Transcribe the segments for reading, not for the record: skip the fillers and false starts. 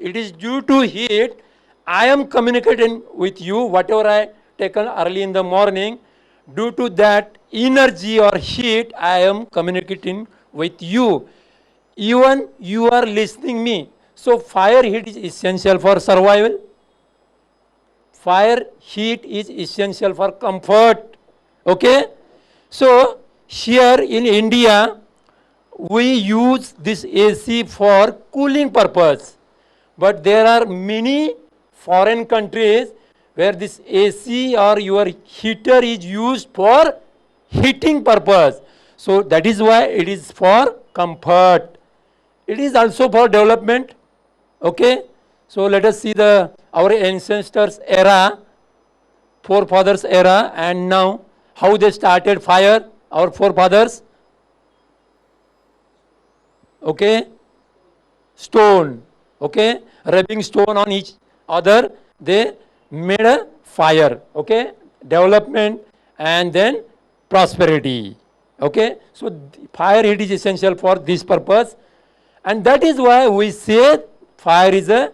It is due to heat. I am communicating with you, whatever I taken early in the morning. Due to that energy or heat, I am communicating with you. Even you are listening me. So fire heat is essential for survival. Fire heat is essential for comfort. Okay? So here in India, we use this AC for cooling purpose. But there are many foreign countries where this AC or your heater is used for heating purpose. So that is why it is for comfort. It is also for development. Okay? So let us see our ancestors era, forefathers era, and now how they started fire, our forefathers. Okay? Stone. Okay? Rubbing stone on each other, they made a fire. Okay? Development and then prosperity. Okay? So fire heat is essential for this purpose. And that is why we say fire is a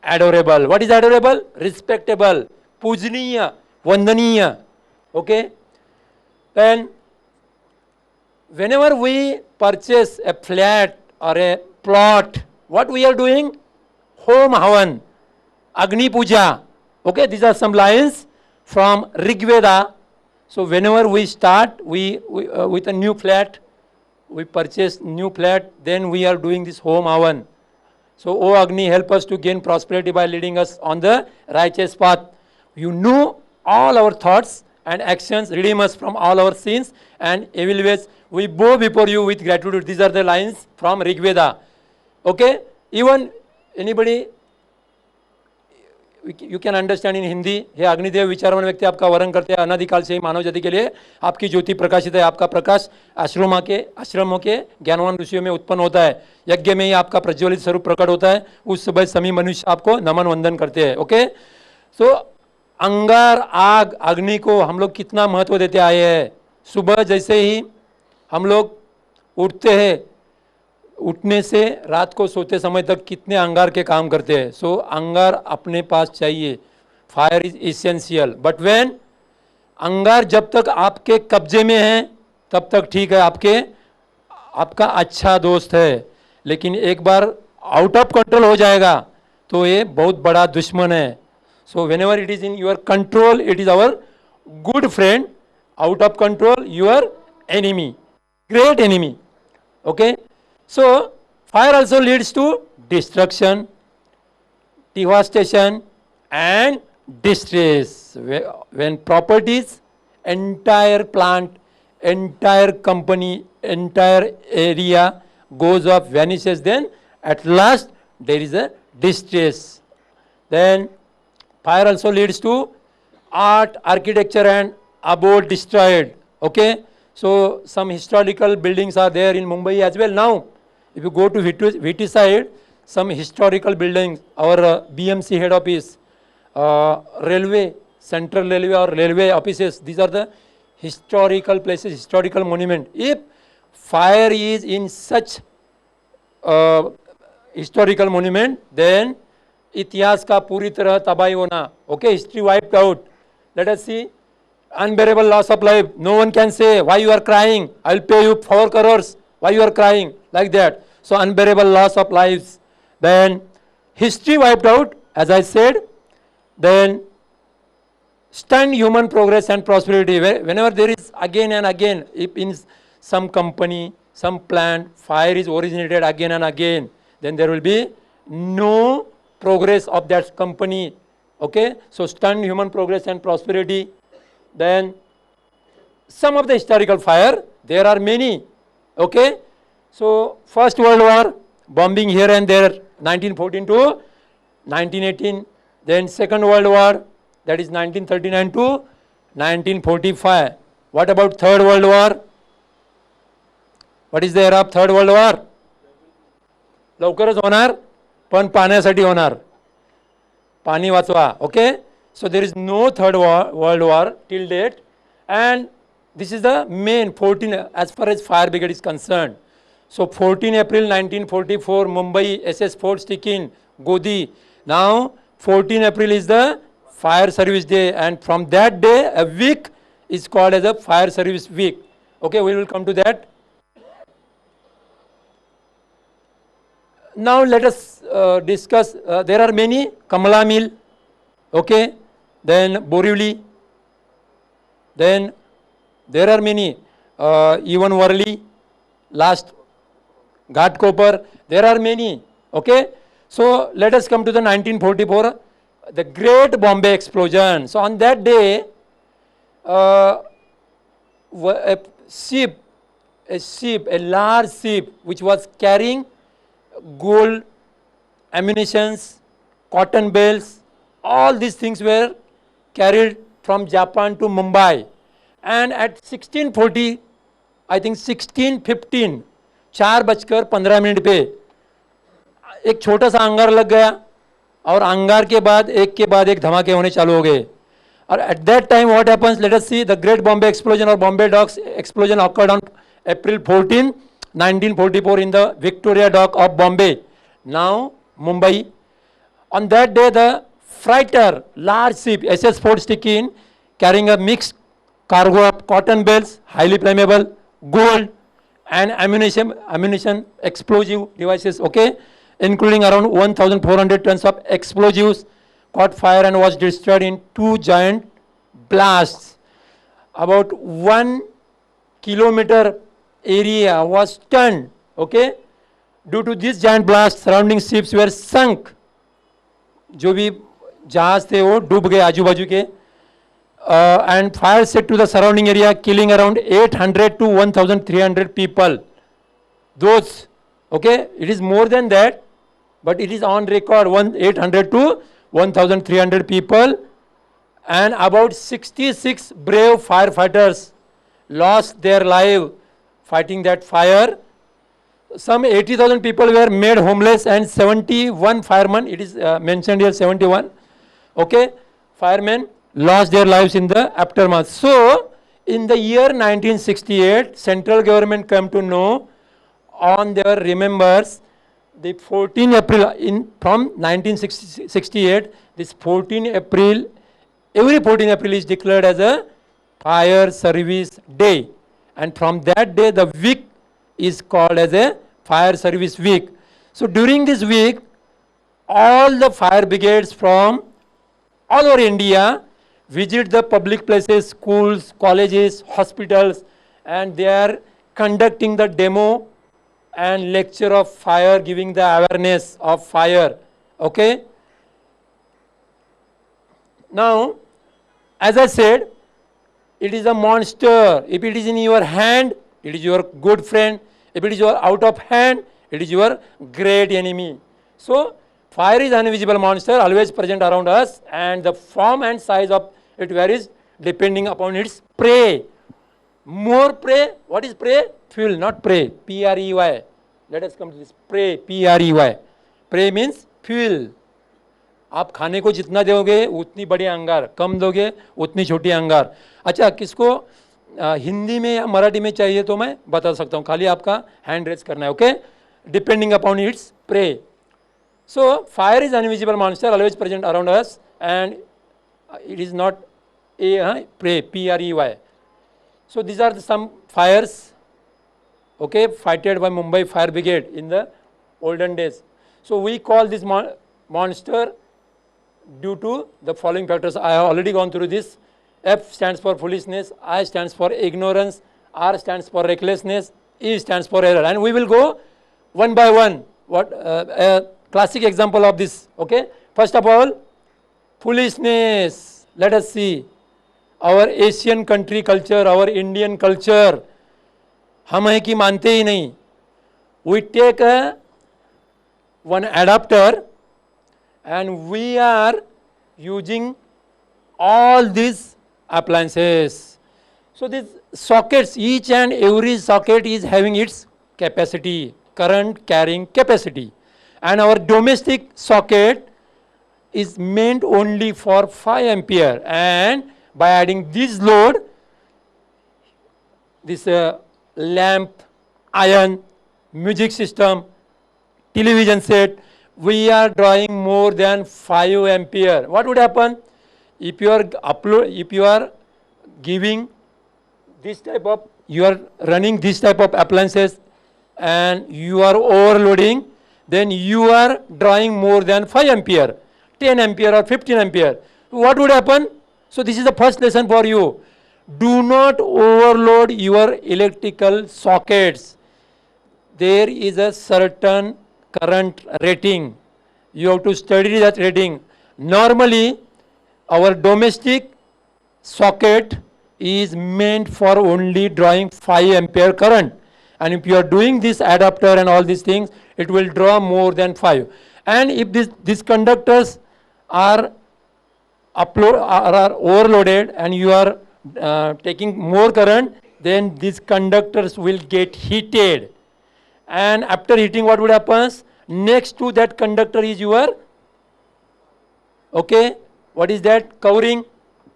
adorable. What is adorable? Respectable, pujaniya, vandaniya. Okay? Then whenever we purchase a flat or a plot, what we are doing? Home Havan, Agni Puja. Okay, these are some lines from Rig Veda. So whenever we start, with a new flat, we purchase new flat, then we are doing this Home Havan. So, O Agni, help us to gain prosperity by leading us on the righteous path. You know all our thoughts and actions, redeem us from all our sins and evil ways. We bow before you with gratitude. These are the lines from Rig Veda. Okay? Even anybody, you can understand in Hindi. हे अग्निदेव विचारवान व्यक्ति आपका वरण करते हैं अनादिकाल से ही मानव जाति के लिए आपकी ज्योति प्रकाशित है. आपका प्रकाश आश्रमों के ज्ञानवान ऋषियों में उत्पन्न होता है. यज्ञ में ही आपका प्रज्वलित स्वरूप प्रकट होता है. उस समय सभी मनुष्य आपको नमन वंदन करते हैं. ओके? सो अंगार, आग, अग्नि को हम लोग कितना महत्व देते आए हैं. सुबह जैसे ही हम लोग उठते हैं, उठने से रात को सोते समय तक कितने अंगार के काम करते हैं. सो अंगार अपने पास चाहिए. Fire is essential. But when अंगार जब तक आपके कब्जे में है तब तक ठीक है, आपका अच्छा दोस्त है. लेकिन एक बार आउट ऑफ कंट्रोल हो जाएगा तो ये बहुत बड़ा दुश्मन है. So whenever it is in your control, it is our good friend. Out of control, your enemy, great enemy. Okay? So fire also leads to destruction, devastation and distress. When properties, entire plant, entire company, entire area goes up, vanishes, then at last there is a distress. Then fire also leads to art, architecture and abode destroyed. Okay? So some historical buildings are there in Mumbai as well now. If you go to VT side, some historical buildings, our BMC head office, railway, central railway or railway offices, these are the historical places, historical monument. If fire is in such historical monument, then इतिहास का पूरी तरह तबाही होना. Okay, history wiped out. Let us see. Unbearable loss of life. No one can say why you are crying. I will pay you 4 crores. Why you are crying? Like that. So unbearable loss of lives. Then history wiped out, as I said. Then stunned human progress and prosperity. Whenever there is again and again, if in some company, some plant, fire is originated again and again, then there will be no progress of that company. Okay? So stunned human progress and prosperity. Then some of the historical fire, there are many. Okay? So First World War, bombing here and there, 1914 to 1918. Then Second World War, that is 1939 to 1945. What about Third World War? What is the era of Third World War? लवकरच होणार, पण पाण्यासाठी होणार. पाणी वाचवा. Okay? So there is no Third World War till date, and this is the main 14 as far as fire brigade is concerned. So 14 April 1944, Mumbai SS Fort Stikine, Godi. Now 14 April is the fire service day, and from that day a week is called as a fire service week. Okay, we will come to that. Now let us discuss, there are many, Kamala Mill, okay, then Borivali, then there are many, even Worli, last Ghatkopar, there are many, okay. So let us come to the 1944, the Great Bombay Explosion. So on that day, a large ship which was carrying gold, ammunitions, cotton bales, all these things were carried from Japan to Mumbai. And at 1640, I think 1615, 4:15 पे एक छोटा सा अंगार लग गया, और अंगार के बाद एक धमाके होने चालू हो गए. और at that time what happens, let us see, the Great Bombay Explosion or Bombay Docks explosion occurred on April 14, 1944 in the Victoria Dock of Bombay, now Mumbai. On that day the freighter, large ship SS Fort Stickeen, carrying a mixed cargo of cotton bales, highly flammable, gold and ammunition explosive devices, okay, including around 1,400 tons of explosives, caught fire and was destroyed in 2 giant blasts. About 1 kilometer area was stunned, okay. Due to this giant blast, surrounding ships were sunk. जो भी जहाज थे वो डूब गए आजू बाजू के. And fire set to the surrounding area, killing around 800 to 1,300 people. Those, okay, it is more than that, but it is on record 800 to 1,300 people, and about 66 brave firefighters lost their life fighting that fire. Some 80,000 people were made homeless, and 71 firemen, it is mentioned here 71, okay, firemen lost their lives in the aftermath. So in the year 1968, central government came to know on their remembers the 14 April from 1968, this 14 April, every 14 April is declared as a fire service day, and from that day the week is called as a fire service week. So during this week, all the fire brigades from all over India visit the public places, schools, colleges, hospitals, and they are conducting the demo and lecture of fire, giving the awareness of fire, okay. Now, as I said, it is a monster. If it is in your hand, it is your good friend. If it is your out of hand, it is your great enemy. So fire is an invisible monster, always present around us, and the form and size of it varies depending upon its prey. More prey, what is prey? Fuel, not prey, P-R-E-Y. Let us come to this, prey, P-R-E-Y. Prey means fuel. आप खाने को जितना दोगे उतनी बड़ी अंगार, कम दोगे उतनी छोटी अंगार. अच्छा, किसको हिंदी में या मराठी में चाहिए तो मैं बता सकता हूँ, खाली आपका हैंड रेज करना है, okay. Depending upon its prey. So fire is invisible monster always present around us, and it is not a prey, P-R-E-Y. So these are some fires, okay, fighted by Mumbai Fire Brigade in the olden days. So we call this monster due to the following factors. I have already gone through this. F stands for foolishness, I stands for ignorance, R stands for recklessness, E stands for error, and we will go one by one. What a classic example of this, okay. First of all, foolishness. Let us see our Asian country culture, our Indian culture. हम है कि मानते ही नहीं. We take one adapter and we are using all these appliances. So these sockets, each and every socket is having its capacity, current carrying capacity, and our domestic socket is meant only for 5 ampere, and by adding this load, this lamp, iron, music system, television set, we are drawing more than 5 ampere. What would happen if you are if you are giving this type of, you are running this type of appliances and you are overloading, then you are drawing more than 5 ampere, 10 ampere or 15 ampere. What would happen? So this is the first lesson for you. Do not overload your electrical sockets. There is a certain current rating. You have to study that rating. Normally, our domestic socket is meant for only drawing 5 ampere current. And if you are doing this adapter and all these things, it will draw more than 5. And if these conductors are overloaded and you are taking more current, then these conductors will get heated. And after heating, what would happen? Next to that conductor is your, okay, what is that? Covering,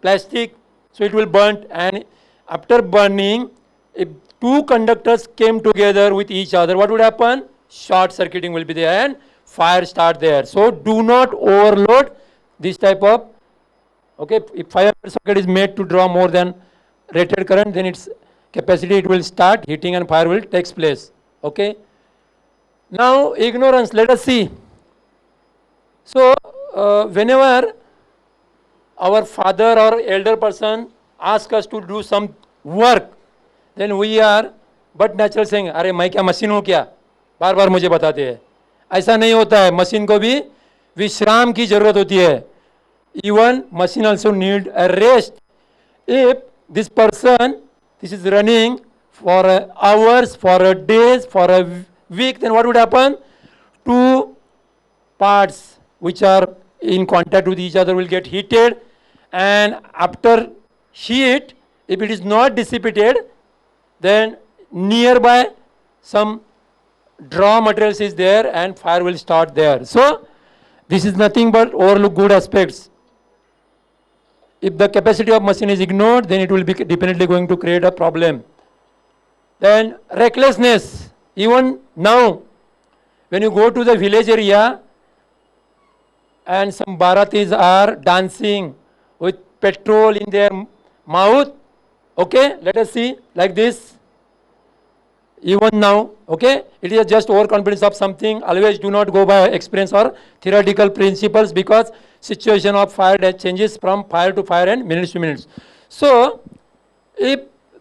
plastic. So it will burn, and after burning, if two conductors came together with each other, what would happen? Short circuiting will be there and fire start there. So do not overload this type of, okay, if 5 ampere socket is made to draw more than rated current, then its capacity, it will start heating and fire will takes place. Okay. Now ignorance, let us see. So whenever our father or elder person ask us to do some work, then we are but natural saying, अरे मैं क्या machine हूँ क्या, बार बार मुझे बताते हैं. ऐसा नहीं होता है, मशीन को भी विश्राम की जरूरत होती है. Even machine also need a rest. If this person, this is running for hours, for days, for a week, then what would happen? Two parts which are in contact with each other will get heated, and after heat, if it is not dissipated, then nearby some draw materials is there and fire will start there. So this is nothing but overlook good aspects. If the capacity of machine is ignored, then it will be definitely going to create a problem. Then recklessness. Even now, when you go to the village area and some Bharatis are dancing with petrol in their mouth, okay, let us see like this. Even now, okay, it is just overconfidence of something. Always do not go by experience or theoretical principles, because situation of fire that changes from fire to fire and minutes to minutes. So if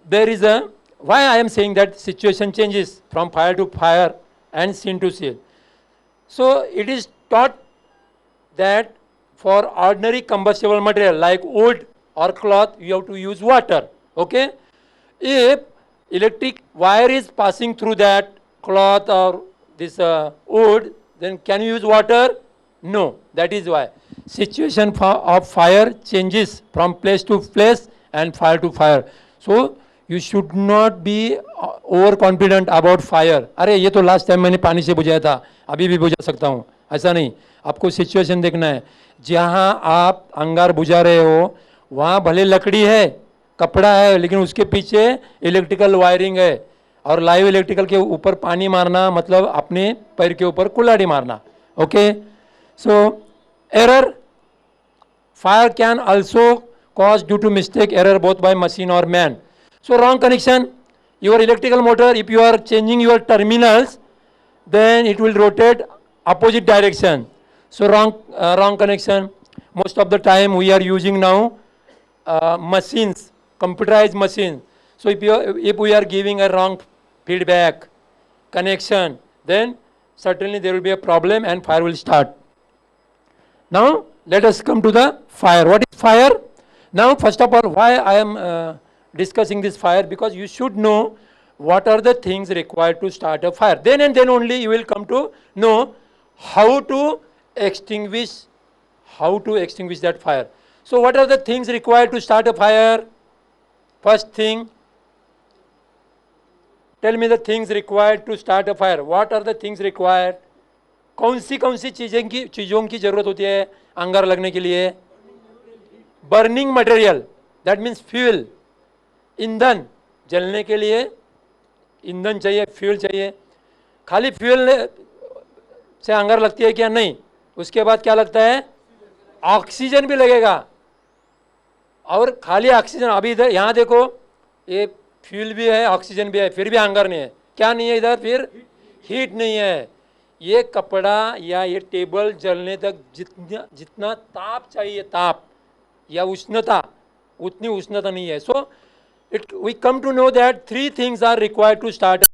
there is a, why I am saying that situation changes from fire to fire and scene to scene. So it is taught that for ordinary combustible material like wood or cloth, you have to use water. Okay, if electric wire is passing through that cloth or this wood, then can you use water? No. That is why situation of fire changes from place to place and fire to fire. So you should not be overconfident about fire. अरे ये तो last time मैंने पानी से बुझाया था, अभी भी बुझा सकता हूँ. ऐसा नहीं, आपको सिचुएशन देखना है. जहाँ आप अंगार बुझा रहे हो वहाँ भले लकड़ी है, कपड़ा है, लेकिन उसके पीछे इलेक्ट्रिकल वायरिंग है. और लाइव इलेक्ट्रिकल के ऊपर पानी मारना मतलब अपने पैर के ऊपर कुल्हाड़ी मारना. Okay, so error, fire can also cause due to mistake, error both by machine or man. So wrong connection, your electrical motor, if you are changing your terminals, then it will rotate opposite direction. So wrong connection. Most of the time we are using now machines, computerized machines. So if we are giving a wrong feedback connection, then certainly there will be a problem and fire will start. Now let us come to the fire. What is fire? Now first of all, why I am discussing this fire? Because you should know what are the things required to start a fire. Then and then only you will come to know how to extinguish that fire. So what are the things required to start a fire? First thing, tell me the things required to start a fire. What are the things required? कौन सी चीज़ों की जरूरत होती है अंगार लगने के लिए? Burning material, that means fuel, ईंधन. जलने के लिए ईंधन चाहिए, फ्यूल चाहिए. खाली फ्यूल से हंगर लगती है क्या? नहीं। उसके बाद क्या लगता है? ऑक्सीजन भी लगेगा। और खाली ऑक्सीजन, अभी इधर यहाँ देखो, ये फ्यूल भी है, ऑक्सीजन भी है, फिर भी हंगर नहीं है। क्या नहीं है इधर? फिर हीट नहीं है। ये कपड़ा या ये टेबल जलने तक जितना जितना ताप चाहिए, ताप या उष्णता, उतनी उष्णता नहीं है। So it we come to know that 3 things are required to start